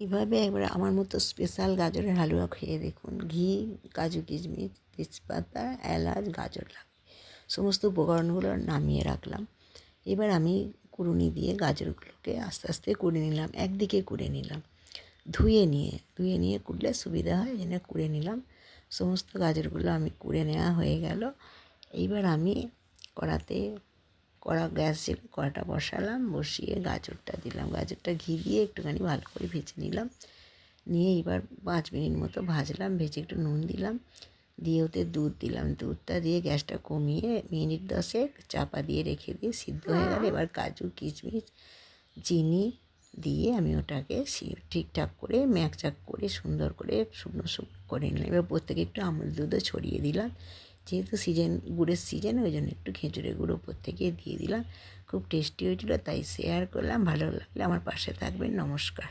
এভাবে একবার আমার মতো স্পেশাল গাজরের হালুয়া খেয়ে দেখুন। ঘি, কাজু কিশমিশ, তেজপাতা, এলাচ, গাজর লাগবে। সমস্ত উপকরণগুলো নামিয়ে রাখলাম। এবার আমি কুড়ুনি দিয়ে গাজরগুলোকে আস্তে আস্তে কুড়ে নিলাম, একদিকে কুড়ে নিলাম। ধুয়ে নিয়ে কুড়লে সুবিধা হয়, এই জন্য কুড়ে নিলাম। সমস্ত গাজরগুলো আমি কুড়ে নেওয়া হয়ে গেল। এইবার আমি গ্যাসে কড়াটা বসালাম, বসিয়ে গাজরটা দিলাম। গাজরটা ঘি দিয়ে একটুখানি ভালো করে ভেজে নিলাম। নিয়ে এবার 5 মিনিট মতো ভাজলাম, ভেজে একটু নুন দিলাম, দিয়ে ওতে দুধ দিলাম। দুধটা দিয়ে গ্যাসটা কমিয়ে মিনিট 10 চাপা দিয়ে রেখে দিয়ে সিদ্ধ হয়ে গেলে এবার কাজু কিশমিশ চিনি দিয়ে আমি ওটাকে ঠিকঠাক করে ম্যাকচাক করে সুন্দর করে শুকনো শুকনো করে নিলাম। এবার প্রত্যেকে একটু আমুল দুধও ছড়িয়ে দিলাম। যেহেতু গুড়ের সিজন, ওই জন্য একটু খেজুরের গুঁড়ো ওপর থেকে দিয়ে দিলাম। খুব টেস্টি হয়েছিল, তাই শেয়ার করলাম। ভালো লাগলে আমার পাশে থাকবেন। নমস্কার।